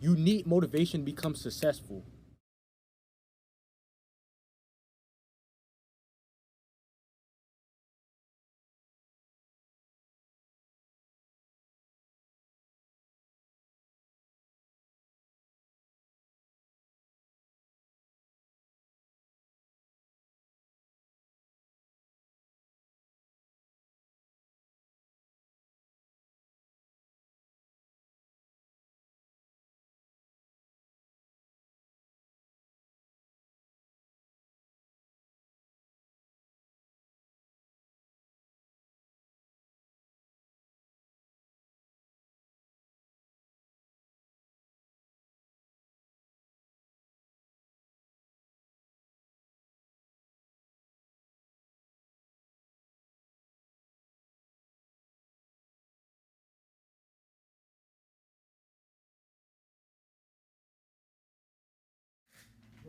You need motivation to become successful.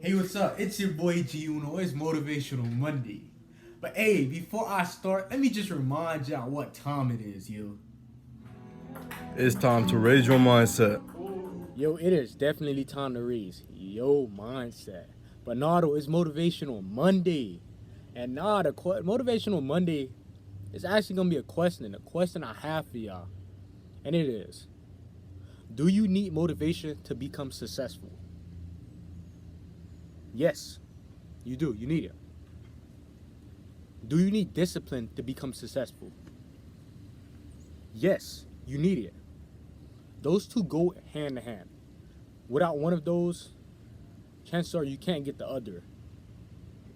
Hey, what's up? It's your boy G Uno. It's Motivational Monday. But hey, before I start, let me just remind y'all what time it is, yo. It's time to raise your mindset. Yo, it is definitely time to raise yo mindset. But Nardo, it's Motivational Monday. And nah, the Motivational Monday is actually going to be a question I have for y'all. And it is, do you need motivation to become successful? Yes, you do. You need it. Do you need discipline to become successful? Yes, you need it. Those two go hand in hand. Without one of those, chances are you can't get the other.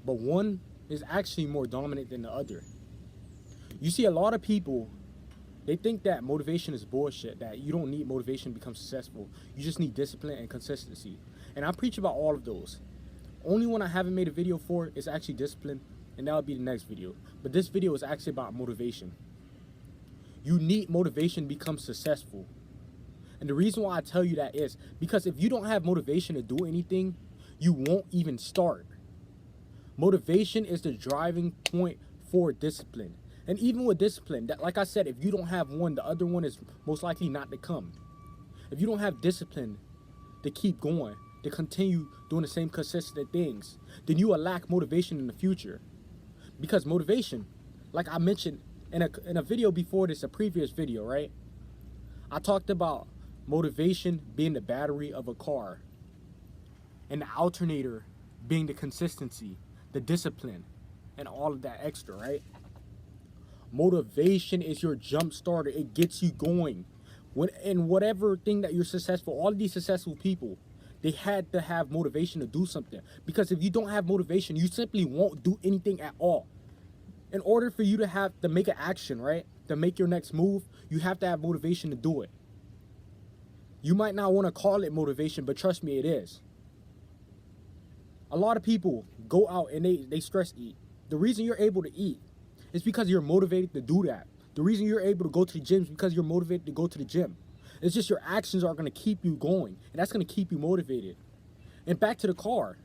But one is actually more dominant than the other. You see, a lot of people, they think that motivation is bullshit, that you don't need motivation to become successful. You just need discipline and consistency. And I preach about all of those. Only one I haven't made a video for is actually discipline, and that'll be the next video. But this video is actually about motivation. You need motivation to become successful. And the reason why I tell you that is because if you don't have motivation to do anything, you won't even start. Motivation is the driving point for discipline. And even with discipline, that, like I said, if you don't have one, the other one is most likely not to come. If you don't have discipline to keep going, to continue doing the same consistent things, then you will lack motivation in the future. Because motivation, like I mentioned in a video before this, a previous video, right? I talked about motivation being the battery of a car and the alternator being the consistency, the discipline, and all of that extra, right? Motivation is your jump starter. It gets you going. When in whatever thing that you're successful, all of these successful people, they had to have motivation to do something. Because if you don't have motivation, you simply won't do anything at all. In order for you to have to make an action, right? To make your next move, you have to have motivation to do it. You might not want to call it motivation, but trust me, it is. A lot of people go out and they stress eat. The reason you're able to eat is because you're motivated to do that. The reason you're able to go to the gym is because you're motivated to go to the gym. It's just your actions are going to keep you going, and that's going to keep you motivated. And back to the car.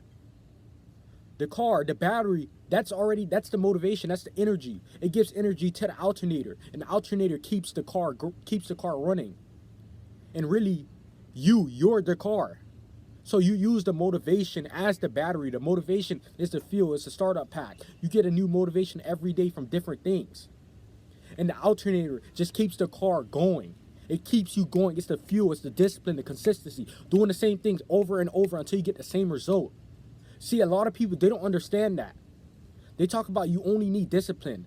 The car, the battery, that's the motivation, that's the energy. It gives energy to the alternator, and the alternator keeps the car running. And really, you're the car. So you use the motivation as the battery. The motivation is the fuel, it's the startup pack. You get a new motivation every day from different things. And the alternator just keeps the car going. It keeps you going. It's the fuel, it's the discipline, the consistency. Doing the same things over and over until you get the same result. See, a lot of people, they don't understand that. They talk about you only need discipline.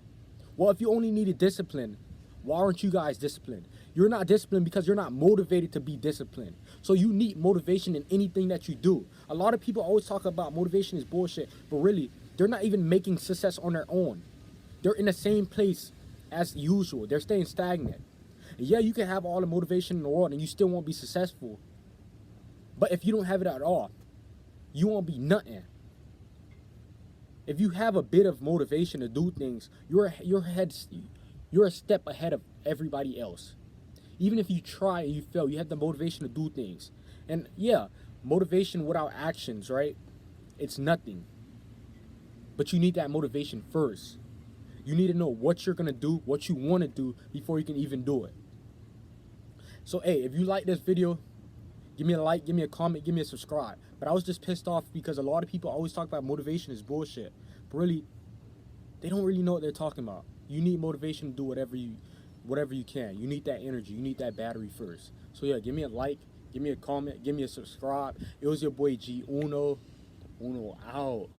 Well, if you only needed discipline, why aren't you guys disciplined? You're not disciplined because you're not motivated to be disciplined. So you need motivation in anything that you do. A lot of people always talk about motivation is bullshit, but really, they're not even making success on their own. They're in the same place as usual. They're staying stagnant. And yeah, you can have all the motivation in the world and you still won't be successful. But if you don't have it at all, you won't be nothing. If you have a bit of motivation to do things, you're a step ahead of everybody else. Even if you try and you fail, you have the motivation to do things. And yeah, motivation without actions, right? It's nothing. But you need that motivation first. You need to know what you're gonna do, what you want to do before you can even do it. So hey, if you like this video, Give me a like, give me a comment, give me a subscribe. But I was just pissed off because a lot of people always talk about motivation is bullshit. But really, they don't really know what they're talking about. You need motivation to do whatever you can. You need that energy. You need that battery first. So yeah, give me a like, give me a comment, give me a subscribe. It was your boy G Uno. Uno out.